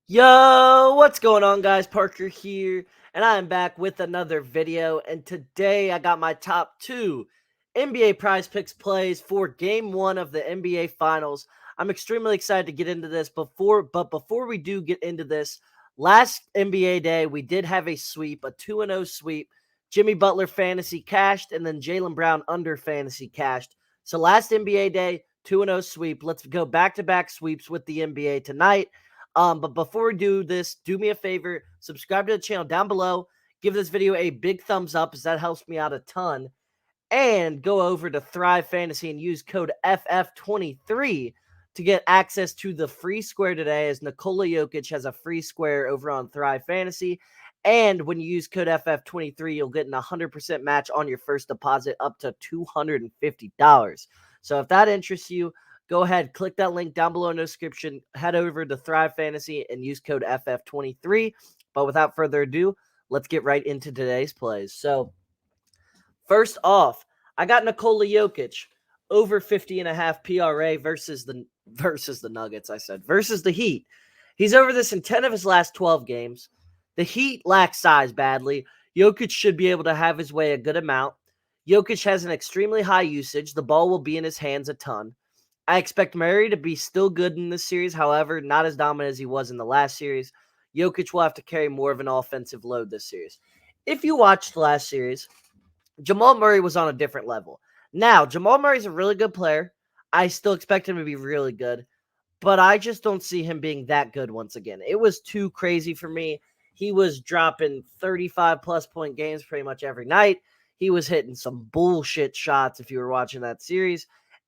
Yo, what's going on, guys? Parker here, and I am back with another video. And today I got my top two NBA Prize Picks plays for Game 1 of the NBA Finals. I'm extremely excited to get into this. Before we do get into this, last NBA day we did have a sweep, a 2-0 sweep. Jimmy Butler fantasy cashed, and then Jaylen Brown under fantasy cashed. So last NBA day, 2-0 sweep. Let's go back-to-back sweeps with the NBA tonight. But before we do this, do me a favor, subscribe to the channel down below, give this video a big thumbs up as that helps me out a ton, and go over to Thrive Fantasy and use code FF23 to get access to the free square today, as Nikola Jokic has a free square over on Thrive Fantasy. And when you use code FF23, you'll get an 100% match on your first deposit up to $250. So if that interests you, go ahead, click that link down below in the description, head over to Thrive Fantasy and use code FF23. But without further ado, let's get right into today's plays. So first off, I got Nikola Jokic over 50.5 PRA versus the Nuggets, versus the Heat. He's over this in 10 of his last 12 games. The Heat lack size badly. Jokic should be able to have his way a good amount. Jokic has an extremely high usage. The ball will be in his hands a ton. I expect Murray to be still good in this series, however, not as dominant as he was in the last series. Jokic will have to carry more of an offensive load this series. If you watched the last series, Jamal Murray was on a different level. Now, Jamal Murray's a really good player. I still expect him to be really good, but I just don't see him being that good once again. It was too crazy for me. He was dropping 35-plus point games pretty much every night. He was hitting some bullshit shots if you were watching that series.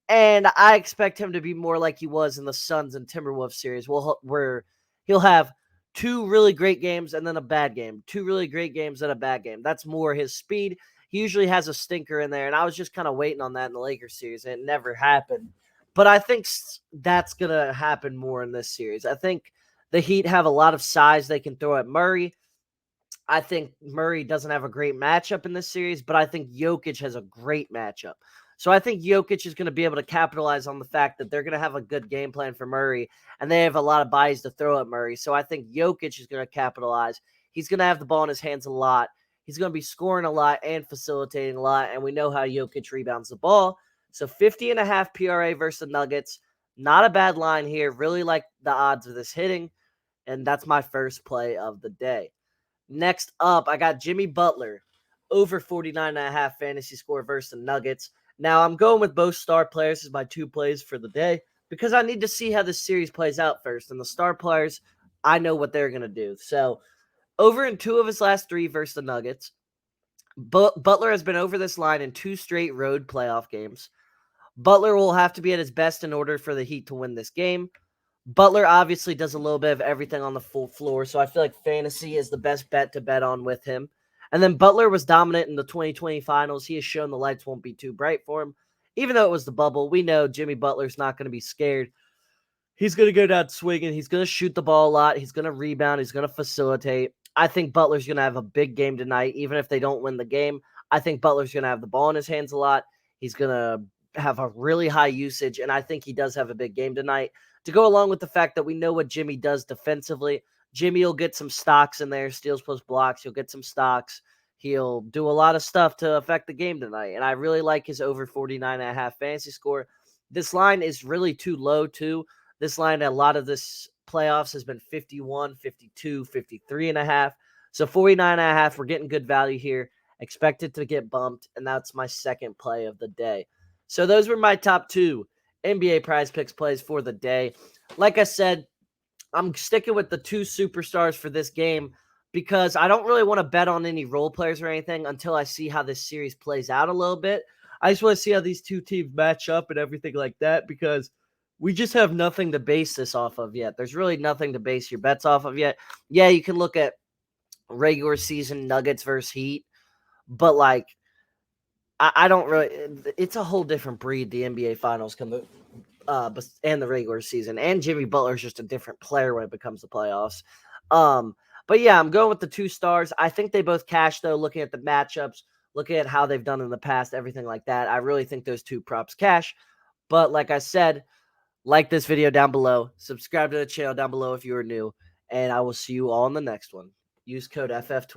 And I expect him to be more like he was in the Suns and Timberwolves series, where he'll have two really great games and then a bad game. Two really great games and a bad game. That's more his speed. He usually has a stinker in there, and I was just kind of waiting on that in the Lakers series, and it never happened. But I think that's going to happen more in this series. I think the Heat have a lot of size they can throw at Murray. I think Murray doesn't have a great matchup in this series, but I think Jokic has a great matchup. So I think Jokic is going to be able to capitalize on the fact that they're going to have a good game plan for Murray, and they have a lot of buys to throw at Murray. So I think Jokic is going to capitalize. He's going to have the ball in his hands a lot. He's going to be scoring a lot and facilitating a lot, and we know how Jokic rebounds the ball. So 50.5 PRA versus the Nuggets. Not a bad line here. Really like the odds of this hitting, and that's my first play of the day. Next up, I got Jimmy Butler over 49.5 fantasy score versus the Nuggets. Now, I'm going with both star players as my two plays for the day because I need to see how this series plays out first. And the star players, I know what they're going to do. So, over in two of his last three versus the Nuggets, Butler has been over this line in two straight road playoff games. Butler will have to be at his best in order for the Heat to win this game. Butler obviously does a little bit of everything on the full floor, so I feel like fantasy is the best bet to bet on with him. And then Butler was dominant in the 2020 finals. He has shown the lights won't be too bright for him. Even though it was the bubble, we know Jimmy Butler's not going to be scared. He's going to go down swinging. He's going to shoot the ball a lot. He's going to rebound. He's going to facilitate. I think Butler's going to have a big game tonight, even if they don't win the game. I think Butler's going to have the ball in his hands a lot. He's going to have a really high usage, and I think he does have a big game tonight. To go along with the fact that we know what Jimmy does defensively, Jimmy will get some stocks in there, steals plus blocks. He'll get some stocks. He'll do a lot of stuff to affect the game tonight, and I really like his over 49.5 fantasy score. This line is really too low, too. This line, a lot of this playoffs has been 51, 52, 53.5. So 49.5, we're getting good value here. Expect it to get bumped, and that's my second play of the day. So those were my top two NBA Prize Picks plays for the day. Like I said, I'm sticking with the two superstars for this game because I don't really want to bet on any role players or anything until I see how this series plays out a little bit. I just want to see how these two teams match up and everything like that because we just have nothing to base this off of yet. There's really nothing to base your bets off of yet. Yeah, you can look at regular season Nuggets versus Heat, but like I don't really. It's a whole different breed. The NBA Finals and the regular season, and Jimmy Butler's just a different player when it becomes the playoffs. But yeah, I'm going with the two stars. I think they both cash though. Looking at the matchups, looking at how they've done in the past, everything like that, I really think those two props cash. But like I said, like this video down below, subscribe to the channel down below if you are new, and I will see you all in the next one. Use code FF20.